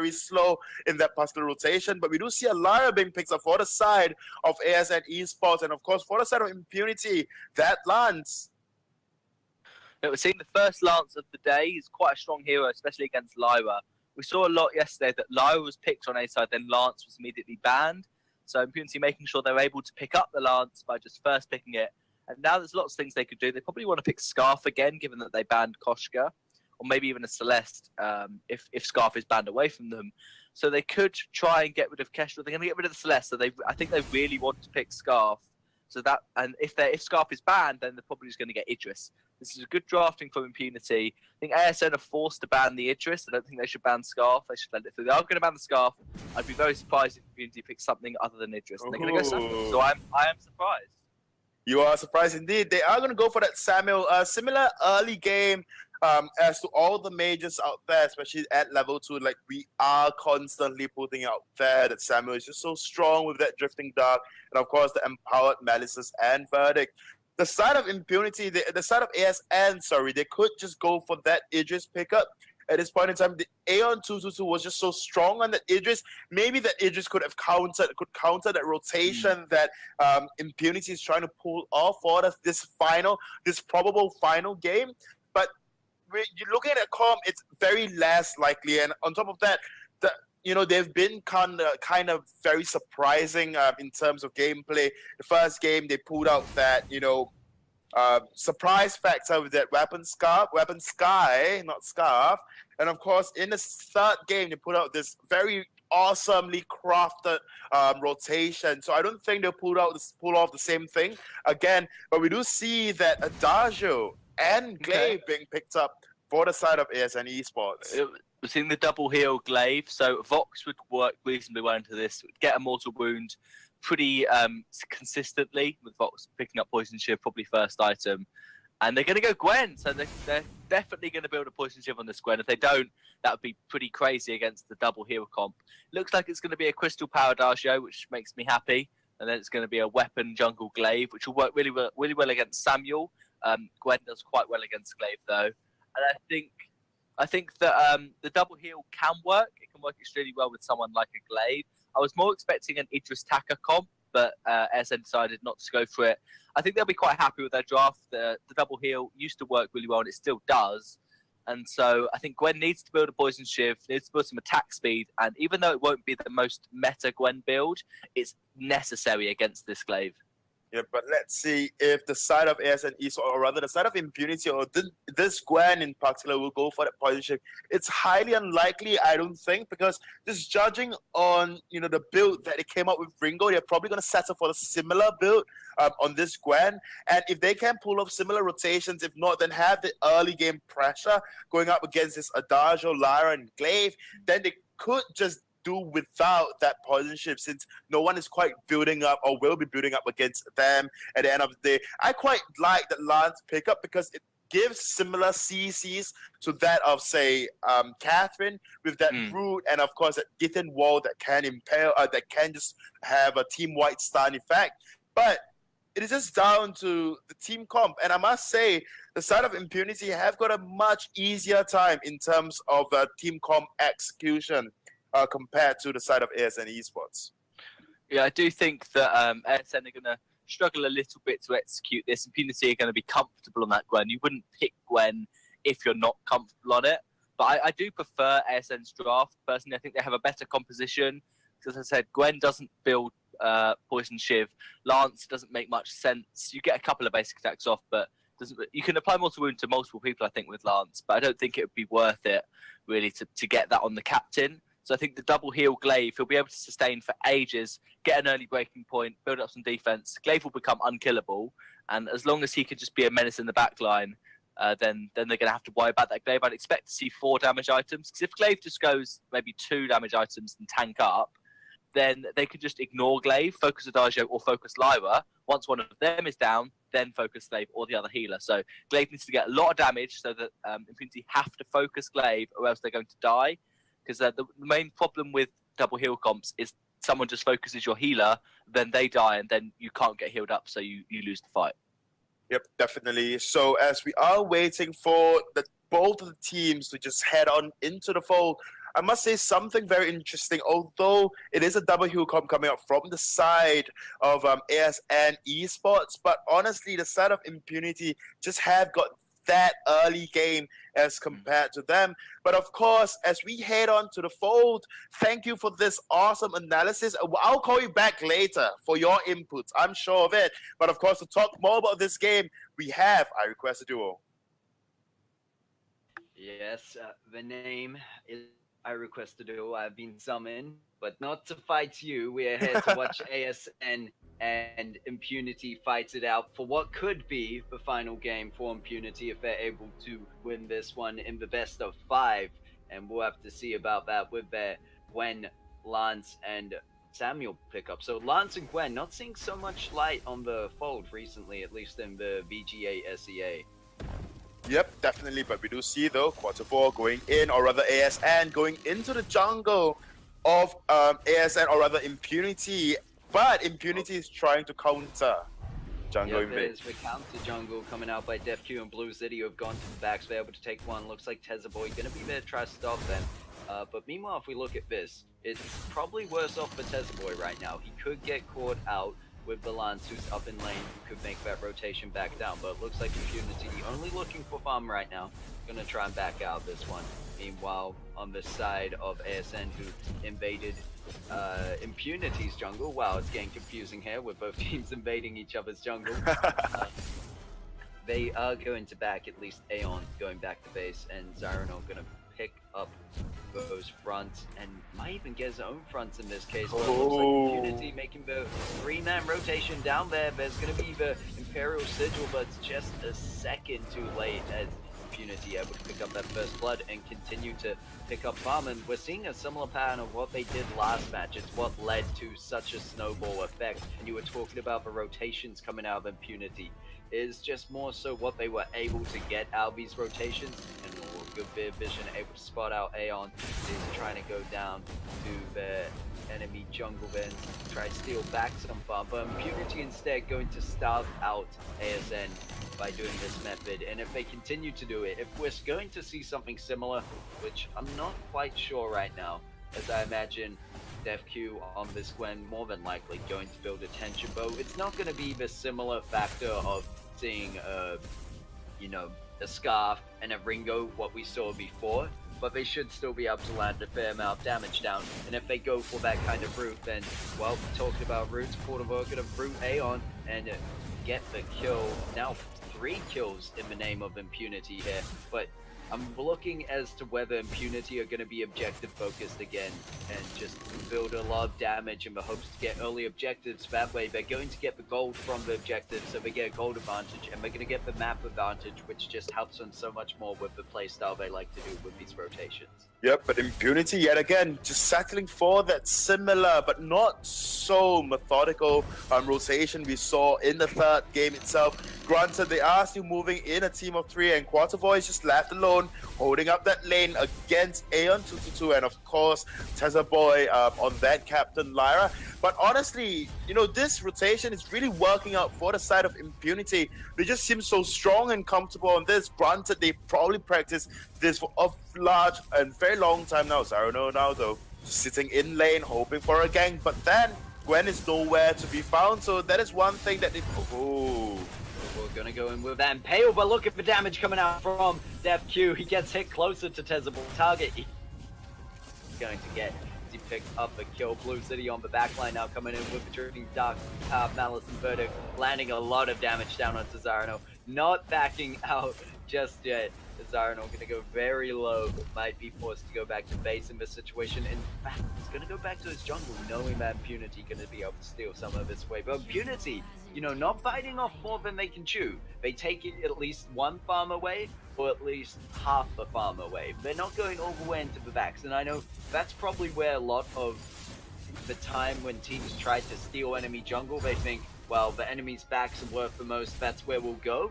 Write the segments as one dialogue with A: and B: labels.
A: very slow in that particular rotation. But we do see a Lyra being picked up for the side of ASN Esports, and of course for the side of Impunity, that Lance.
B: We're seeing the first Lance of the day. He's quite a strong hero, especially against Lyra. We saw a lot yesterday that Lyra was picked on A side, then Lance was immediately banned. So Impunity making sure they're able to pick up the Lance by just first picking it. And now there's lots of things they could do. They probably want to pick Scarf again, given that they banned Koshka, or maybe even a Celeste if Scarf is banned away from them. So they could try and get rid of Kestrel. They're going to get rid of the Celeste, so I think they really want to pick Scarf. So that, and if Scarf is banned, then they're probably just going to get Idris. This is a good drafting from Impunity. I think ASN are forced to ban the Idris. I don't think they should ban Scarf. They should let it through. They are going to ban the Scarf. I'd be very surprised if Impunity picks something other than Idris. And they're going to go Samuel. So I am surprised.
A: You are surprised indeed. They are going to go for that Samuel. Similar early game as to all the majors out there, especially at level 2. Like, we are constantly putting out there that Samuel is just so strong with that Drifting Dark. And of course, the Empowered Malices and Verdict. The side of Impunity, the side of ASN, sorry, they could just go for that Idris pickup. At this point in time, the Aeon 222 was just so strong on that Idris. Maybe that Idris could counter that rotation that Impunity is trying to pull off for this probable final game. But you're looking at comp, it's very less likely. And on top of that, they've been kind of very surprising in terms of gameplay. The first game, they pulled out that, surprise factor with that Weapon Sky, not Scarf. And of course, in the third game, they put out this very awesomely crafted rotation. So I don't think they'll pull off the same thing again. But we do see that Adagio and Glaive being picked up for the side of ASN Esports.
B: We're seeing the double heal Glaive, so Vox would work reasonably well into this. Would get a mortal wound pretty consistently, with Vox picking up Poison Shiv, probably first item. And they're going to go Gwen, so they're definitely going to build a Poison Shiv on this Gwen. If they don't, that would be pretty crazy against the double heal comp. Looks like it's going to be a Crystal Power Adagio, which makes me happy. And then it's going to be a Weapon Jungle Glaive, which will work really well against Samuel. Gwen does quite well against Glaive, though. And I think that the double heal can work. It can work extremely well with someone like a Glaive. I was more expecting an Idris Taka comp, but ASN decided not to go for it. I think they'll be quite happy with their draft. The double heal used to work really well, and it still does. And so I think Gwen needs to build a Poison Shiv, needs to build some attack speed, and even though it won't be the most meta Gwen build, it's necessary against this Glaive.
A: Yeah, but let's see if the side of ASN East, or rather the side of Impunity, or this Gwen in particular, will go for that Poison Shiv. It's highly unlikely, I don't think, because just judging on the build that they came up with Ringo, they're probably going to settle for a similar build on this Gwen. And if they can pull off similar rotations, if not, then have the early game pressure going up against this Adagio, Lyra, and Glaive, then they could just do without that Poison Shiv, since no one is quite building up or will be building up against them at the end of the day. I quite like that Lance pickup because it gives similar CCs to that of, say, Catherine, with that Root, and of course that Githin Wall that can impale, that can just have a team-wide stun effect. But it is just down to the team comp, and I must say the side of Impunity have got a much easier time in terms of team comp execution compared to the side of ASN Esports.
B: Yeah, I do think that ASN are going to struggle a little bit to execute this. Impunity are going to be comfortable on that Gwen. You wouldn't pick Gwen if you're not comfortable on it. But I do prefer ASN's draft. Personally, I think they have a better composition. Because as I said, Gwen doesn't build Poison Shiv. Lance doesn't make much sense. You get a couple of basic attacks off, but you can apply mortal wound to multiple people, I think, with Lance. But I don't think it would be worth it, really, to get that on the captain. So I think the double heal Glaive, he'll be able to sustain for ages, get an early breaking point, build up some defense. Glaive will become unkillable, and as long as he can just be a menace in the back line, then they're going to have to worry about that Glaive. I'd expect to see 4 damage items, because if Glaive just goes maybe 2 damage items and tank up, then they could just ignore Glaive, focus Adagio or focus Lyra. Once one of them is down, then focus Glaive or the other healer. So Glaive needs to get a lot of damage so that Impunity have to focus Glaive, or else they're going to die. Because the main problem with double heal comps is someone just focuses your healer, then they die, and then you can't get healed up, so you lose the fight.
A: Yep, definitely. So as we are waiting for both of the teams to just head on into the fold, I must say something very interesting. Although it is a double hill comp coming up from the side of ASN Esports, but honestly, the side of Impunity just have got that early game as compared to them. But of course, as we head on to the fold, thank you for this awesome analysis. I'll call you back later for your inputs. I'm sure of it. But of course, to talk more about this game, we have I Request a Duo.
C: Yes, the name is I Request a Duel. I've been summoned, but not to fight you. We are here to watch ASN and Impunity fight it out for what could be the final game for Impunity if they're able to win this one in the best of 5. And we'll have to see about that with their Gwen, Lance, and Samuel pickup. So Lance and Gwen not seeing so much light on the fold recently, at least in the VGA SEA.
A: Yep, definitely. But we do see, though, quarter 4 going in, or rather ASN going into the jungle of ASN, or rather Impunity. But Impunity is trying to counter jungle invade.
C: There's the counter jungle coming out by DefQ and Blue City, who have gone to the backs. They're able to take one. Looks like Boy going to be there to try to stop them. But meanwhile, if we look at this, it's probably worse off for Boy right now. He could get caught out with the Lance, who's up in lane, who could make that rotation back down. But it looks like Impunity only looking for farm right now. Gonna try and back out this one. Meanwhile, on the side of ASN, who invaded Impunity's jungle. Wow, it's getting confusing here with both teams invading each other's jungle. They are going to back at least Aeon going back to base, and Zyronol gonna pick up those fronts and might even get his own fronts in this case. But it looks like Impunity making the 3-man rotation down there. There's going to be the Imperial Sigil, but it's just a second too late as Impunity able to pick up that first blood and continue to pick up farm. And we're seeing a similar pattern of what they did last match. It's what led to such a snowball effect. And you were talking about the rotations coming out of Impunity. Is just more so what they were able to get out of these rotations, and good bit of vision, able to spot out Aeon is trying to go down to the enemy jungle then try to steal back some farm, but Impunity instead going to starve out ASN by doing this method. And if they continue to do it, if we're going to see something similar, which I'm not quite sure right now, as I imagine DefQ on this Gwen more than likely going to build a tension bow, it's not going to be the similar factor of seeing a Scarf and a Ringo, what we saw before, but they should still be able to land a fair amount of damage down. And if they go for that kind of route, then, well, talking about routes, Portavoy going to root Aeon and get the kill. Now 3 kills in the name of Impunity here, but I'm looking as to whether Impunity are going to be objective focused again and just build a lot of damage in the hopes to get early objectives. That way they're going to get the gold from the objectives, so they get a gold advantage, and they're going to get the map advantage, which just helps them so much more with the playstyle they like to do with these rotations.
A: Yep, but Impunity yet again just settling for that similar but not so methodical rotation we saw in the third game itself. Granted, they are still moving in a team of 3, and Quarterboy is just left alone, holding up that lane against Aeon 2-2, and of course Boy on that Captain Lyra. But honestly, this rotation is really working out for the side of Impunity. They just seem so strong and comfortable on this. Granted, they probably practiced this for a large and very long time now. Zyronol now, though, just sitting in lane, hoping for a gank. But then Gwen is nowhere to be found, so that is one thing that they...
C: We're gonna go in with that Impale, but look at the damage coming out from DefQ. He gets hit closer to Tezable target. He's going to get... He picked up the kill. Blue City on the backline now coming in with the Drifting Dark, Malice and Verdict, landing a lot of damage down onto Zyronol. Not backing out just yet. Zyronol going to go very low, might be forced to go back to base in this situation. In fact, he's going to go back to his jungle, knowing that Impunity going to be able to steal some of his way. But Impunity, not biting off more than they can chew. They take it at least one farm away, or at least half the farm away. They're not going all the way into the backs, and I know that's probably where a lot of the time when teams try to steal enemy jungle, they think, well, the enemy's backs are worth the most, that's where we'll go.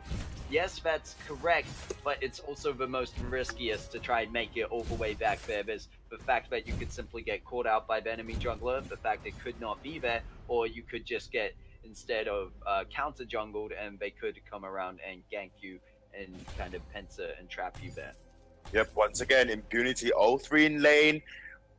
C: Yes, that's correct, but it's also the most riskiest to try and make it all the way back there. There's the fact that you could simply get caught out by the enemy jungler, the fact it could not be there, or you could just get, instead of counter jungled, and they could come around and gank you and kind of pincer and trap you there.
A: Yep, once again, Impunity, all three in lane.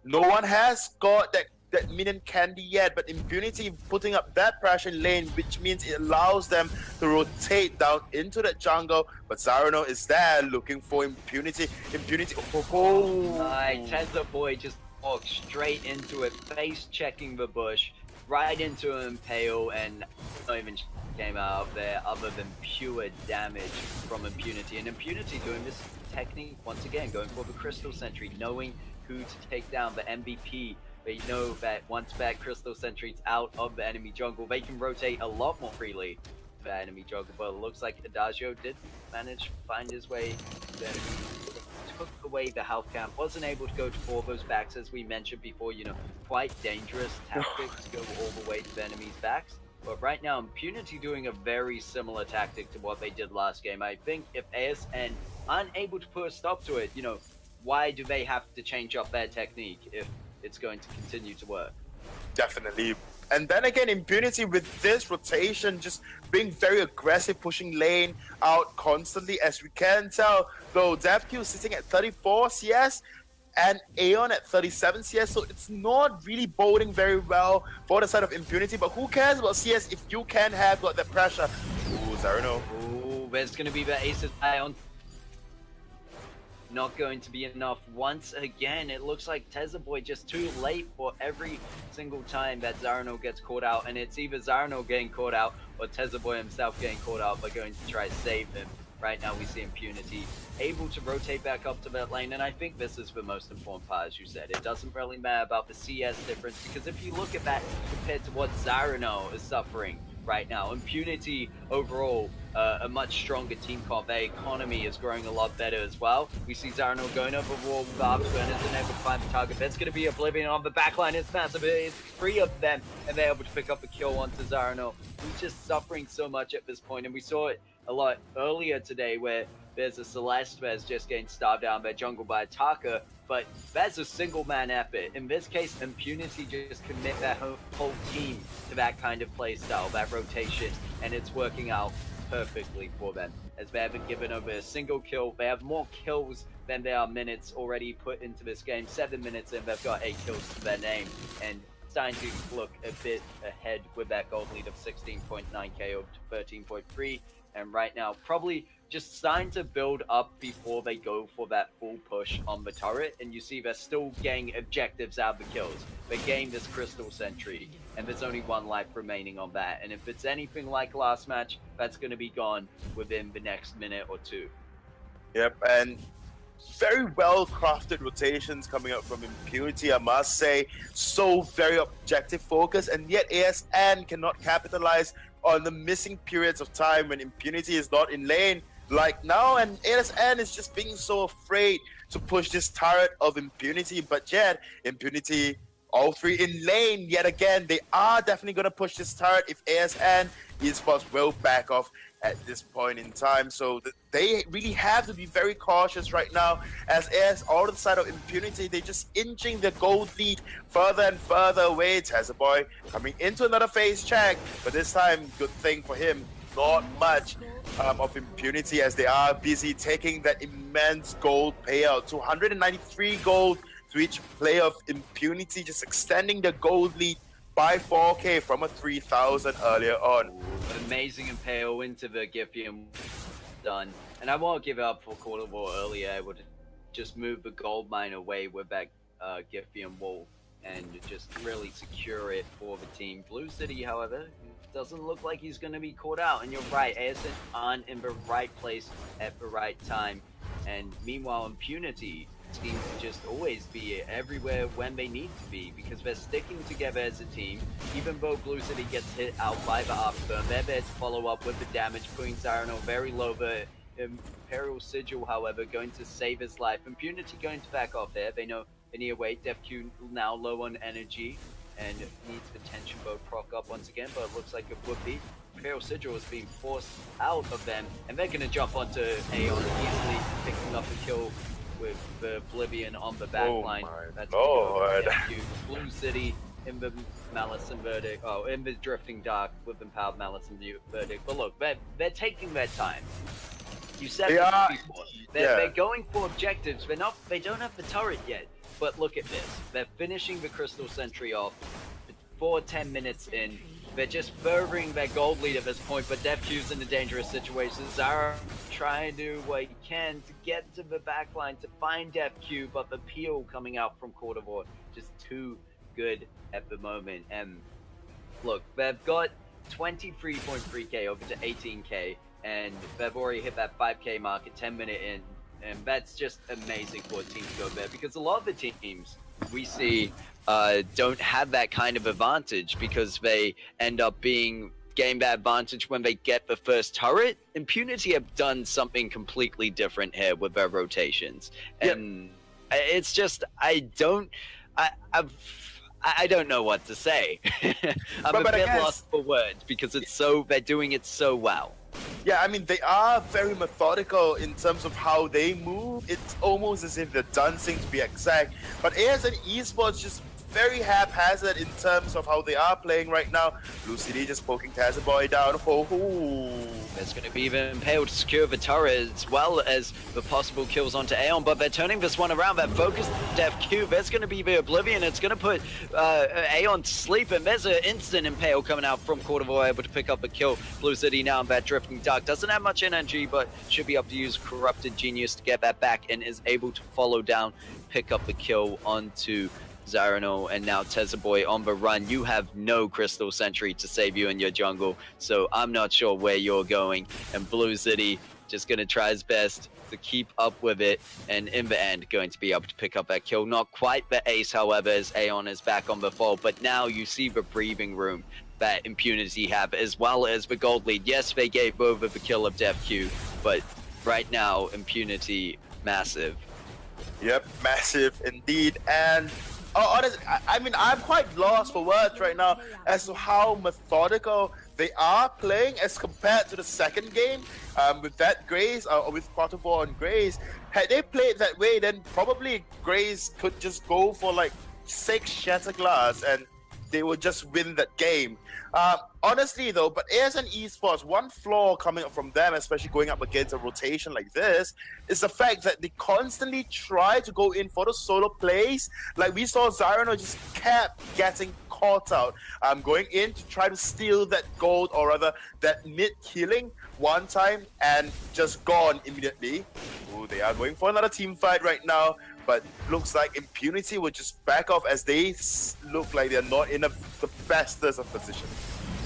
A: No one has got that minion candy yet, but Impunity putting up that pressure in lane, which means it allows them to rotate down into that jungle. But Zarano is there looking for Impunity. Impunity,
C: My Tesla boy just walked straight into it, face checking the bush, right into Impale, and not even came out of there other than pure damage from Impunity. And Impunity doing this technique once again, going for the Crystal Sentry, knowing who to take down, the MVP. They know that once that Crystal Sentry's out of the enemy jungle, they can rotate a lot more freely for the enemy jungle. But it looks like Adagio did manage to find his way to the enemy. Took away the health count, wasn't able to go for those backs, as we mentioned before, you know, quite dangerous tactic to go all the way to the enemy's backs. But right now, Impunity doing a very similar tactic to what they did last game. I think if ASN aren't able to put a stop to it, you know, why do they have to change up their technique if it's going to continue to work?
A: Definitely. And then again, Impunity with this rotation just being very aggressive, pushing lane out constantly, as we can tell. Though DevQ sitting at 34 CS and Aeon at 37 CS, so it's not really boding very well for the side of Impunity. But who cares about CS if you can have got that pressure? Ooh, Zarano.
C: Ooh, there's going to be the ace of Ion. Not going to be enough once again. It looks like Tesla Boy just too late for every single time that Zarano gets caught out, and it's either Zarano getting caught out or Tesla Boy himself getting caught out by going to try to save him. Right now we see Impunity able to rotate back up to that lane, and I think this is the most important part, as you said. It doesn't really matter about the CS difference, because if you look at that compared to what Zarano is suffering right now, Impunity overall, a much stronger team comp. Their economy is growing a lot better as well. We see Zarano going over the wall with Afterburners and able to find the target. There's going to be Oblivion on the backline. It's massive. It's 3 of them, and they're able to pick up a kill onto Zarano, who's just suffering so much at this point. And we saw it a lot earlier today where there's a Celeste that's just getting starved down by jungle by Taka, but that's a single man effort. In this case, Impunity just commit that whole team to that kind of play style, that rotation, and it's working out perfectly for them, as they haven't given over a single kill. They have more kills than there are minutes already put into this game. 7 minutes in, they've got 8 kills to their name, and starting to look a bit ahead with that gold lead of 16.9k over to 13.3, and right now probably just starting to build up before they go for that full push on the turret. And you see they're still getting objectives out of the kills. They gained this Crystal Sentry, and there's only 1 life remaining on that. And if it's anything like last match, that's going to be gone within the next minute or 2.
A: Yep, and very well crafted rotations coming up from Impunity, I must say. So very objective focus, and yet ASN cannot capitalize on the missing periods of time when Impunity is not in lane like now, and ASN is just being so afraid to push this turret of Impunity. But yet Impunity, all 3 in lane yet again. They are definitely going to push this turret if ASN Esports will back off at this point in time. So they really have to be very cautious right now, as all the side of Impunity, they're just inching the gold lead further and further away. Tesla Boy coming into another phase check, but this time, good thing for him, not much of Impunity, as they are busy taking that immense gold payout. 293 gold to each player of Impunity, just extending the gold lead by 4k from a 3,000 earlier on.
C: Amazing Impale into the Giphian done. And I won't give up for Quarter War earlier. I would just move the gold mine away with that Giphian wall and just really secure it for the team. Blue City, however, doesn't look like he's going to be caught out. And you're right, ASN on in the right place at the right time. And meanwhile, Impunity seems to just always be everywhere when they need to be, because they're sticking together as a team. Even though Blue City gets hit out by the Afterburn, they're there to follow up with the damage, putting Zarano very low. The Imperial Sigil, however, going to save his life. Impunity going to back off there. They know they need to wait. DevQ now low on energy and needs the tension bow proc up once again, but it looks like it would be. Imperial Sigil is being forced out of them, and they're going to jump onto Aeon easily, picking up a kill with the Oblivion on the back line. That's
A: Lord.
C: Blue City in the Malice and Verdict, in the Drifting Dark with Empowered Malice and Verdict. But look, they're taking their time. You said
A: They
C: this
A: are
C: before.
A: indeed,
C: They're going for objectives. They don't have the turret yet. But look at this. They're finishing the Crystal Sentry off 10 minutes in. They're just furthering their gold lead at this point, but DevQ's in a dangerous situation. Zara trying to do what he can to get to the backline to find DevQ, but the peel coming out from Cordovar just too good at the moment. And look, they've got 23.3k over to 18k, and they've already hit that 5k mark at 10 minutes in, and that's just amazing for a team to go there, because a lot of the teams we see don't have that kind of advantage because they end up being gained that advantage when they get the first turret. Impunity have done something completely different here with their rotations, and it's just I don't know what to say. I'm a bit lost for words because they're doing it so well.
A: Yeah, I mean, they are very methodical in terms of how they move. It's almost as if they're dancing, to be exact. But ASN Esports just very haphazard in terms of how they are playing right now. Blue City just poking Tazzaboy down. Ho ho.
C: There's going to be the Impale to secure the turret as well as the possible kills onto Aeon, but they're turning this one around. They're focused DevQ. There's going to be the Oblivion. It's going to put Aeon to sleep, and there's an instant Impale coming out from Cordovar, able to pick up a kill. Blue City now in that Drifting Dark. Doesn't have much energy, but should be able to use Corrupted Genius to get that back, and is able to follow down, pick up the kill onto Zyrano, and now Tezzaboy on the run. You have no Crystal Sentry to save you in your jungle, so I'm not sure where you're going. And Blue City just going to try his best to keep up with it, and in the end going to be able to pick up that kill. Not quite the ace, however, as Aeon is back on the fall, but now you see the breathing room that Impunity have, as well as the gold lead. Yes, they gave over the kill of DevQ, but right now, Impunity, massive.
A: Yep, massive indeed. And honestly, I mean, I'm quite lost for words right now as to how methodical they are playing as compared to the second game with that Graze, or with Cordovar and Graze. Had they played that way, then probably Graze could just go for like 6 shatter glass and they would just win that game. Honestly though, but ASN Esports, one flaw coming up from them, especially going up against a rotation like this, is the fact that they constantly try to go in for the solo plays. Like we saw Zyrano just kept getting caught out, going in to try to steal that gold, or rather that mid killing one time, and just gone immediately. Ooh, they are going for another team fight right now, but looks like Impunity will just back off as they look like they're not in the bestest of positions.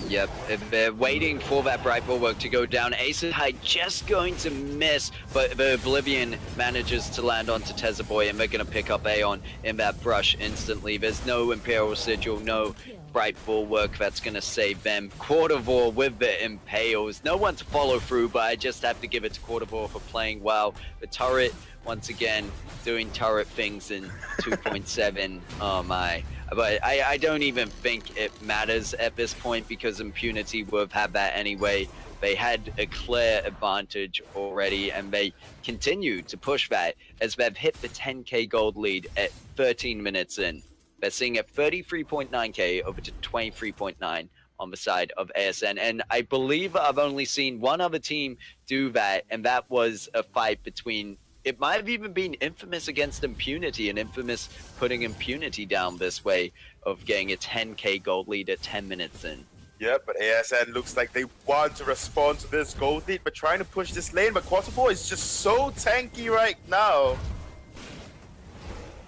C: Yep, they're waiting for that Bright Bulwark to go down. Ace High just going to miss, but the Oblivion manages to land onto Tezzaboy, and they're going to pick up Aeon in that brush instantly. There's no Imperial Sigil, no Bright Bulwark that's going to save them. Cordovar with the Impales. No one to follow through, but I just have to give it to Cordovar for playing well. The turret, once again, doing turret things in 2.7. Oh my. But I don't even think it matters at this point, because Impunity would have had that anyway. They had a clear advantage already, and they continue to push that as they've hit the 10k gold lead at 13 minutes in. They're seeing at 33.9k over to 23.9 on the side of ASN. And I believe I've only seen one other team do that, and that was a fight between... It might have even been Infamous against Impunity, and Infamous putting Impunity down this way of getting a 10k gold lead at 10 minutes in.
A: Yeah, but ASN looks like they want to respond to this gold lead, but trying to push this lane, but Cordovar is just so tanky right now.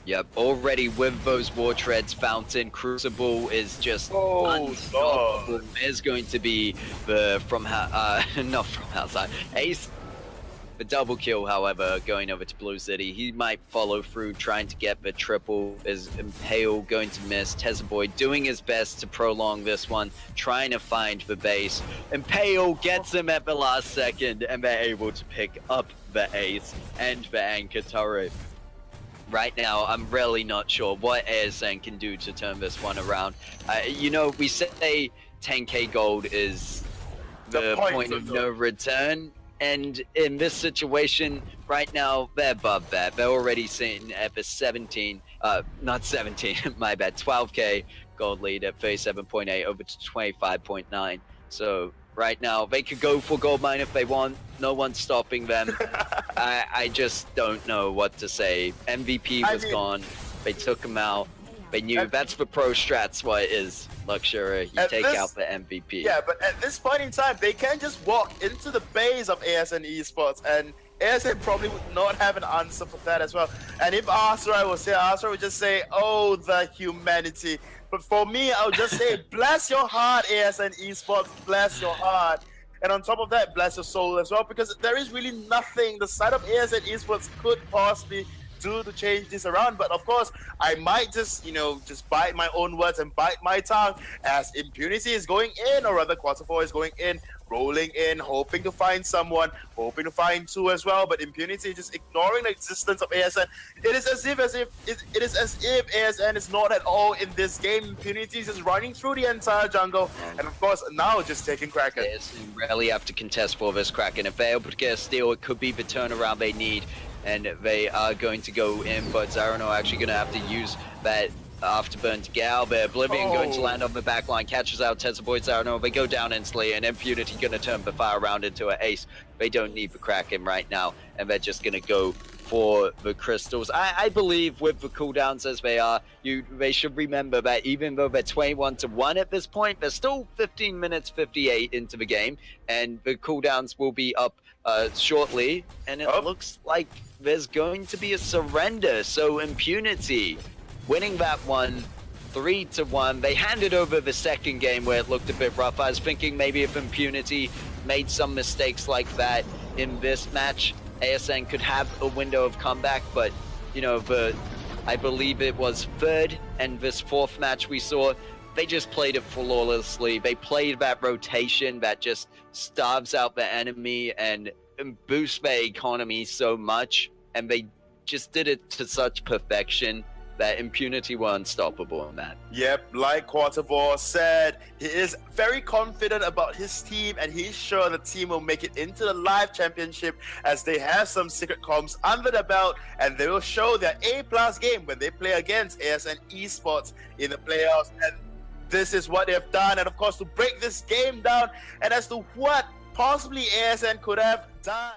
C: Yep, already with those War Treads, Fountain, Crucible is just unstoppable. There's going to be the not from outside, Ace. The double kill, however, going over to Blue City. He might follow through, trying to get the triple. Is Impale going to miss? Tezzaboy doing his best to prolong this one, trying to find the base. Impale gets him at the last second, and they're able to pick up the ace and the anchor turret. Right now, I'm really not sure what ASN can do to turn this one around. You know, we say 10k gold is the point of no return. And in this situation, right now, they're above that. They're already sitting at the 12k gold lead at 37.8 over to 25.9. So right now. They could go for gold mine if they want. No one's stopping them. I just don't know what to say. MVP was gone. They took him out. They knew that's for pro strats what it is. Luxury, you take out the MVP.
A: Yeah, but at this point in time, they can just walk into the base of ASN Esports, and ASN probably would not have an answer for that as well. And if Arthur was here, Arthur would just say, oh, the humanity. But for me, I would just say, bless your heart, ASN Esports, bless your heart. And on top of that, bless your soul as well, because there is really nothing the side of ASN Esports could possibly do to change this around. But of course, I might just, just bite my own words and bite my tongue as Impunity is going in, or rather Quarter 4 is going in, rolling in, hoping to find someone, hoping to find two as well. But Impunity is just ignoring the existence of ASN. It is as if ASN is not at all in this game. Impunity is just running through the entire jungle, and of course now just taking Kraken.
C: ASN rarely have to contest for this Kraken. If they're able to get a steal, it could be the turnaround they need. And they are going to go in, but Zarano actually going to have to use that afterburn to get out there. Oblivion going to land on the back line, catches out Tezaboy Zarano. They go down instantly, and Impunity going to turn the fire around into an ace. They don't need the Kraken right now, and they're just going to go for the crystals. I believe with the cooldowns as they are, they should remember that even though they're 21-1 at this point, they're still 15 minutes 58 into the game, and the cooldowns will be up shortly, and it looks like there's going to be a surrender. So Impunity winning that one 3-1. They handed over the second game where it looked a bit rough. I was thinking maybe if Impunity made some mistakes like that in this match, ASN could have a window of comeback, but I believe it was third and this fourth match we saw, they just played it flawlessly. They played that rotation that just starves out the enemy and boosts their economy so much, and they just did it to such perfection that Impunity were unstoppable in that.
A: Yep, like Quartervore said, he is very confident about his team, and he's sure the team will make it into the live championship as they have some secret comms under the belt, and they will show their A+ game when they play against ASN Esports in the playoffs. And this is what they've done, and of course to break this game down and as to what possibly ASN could have done.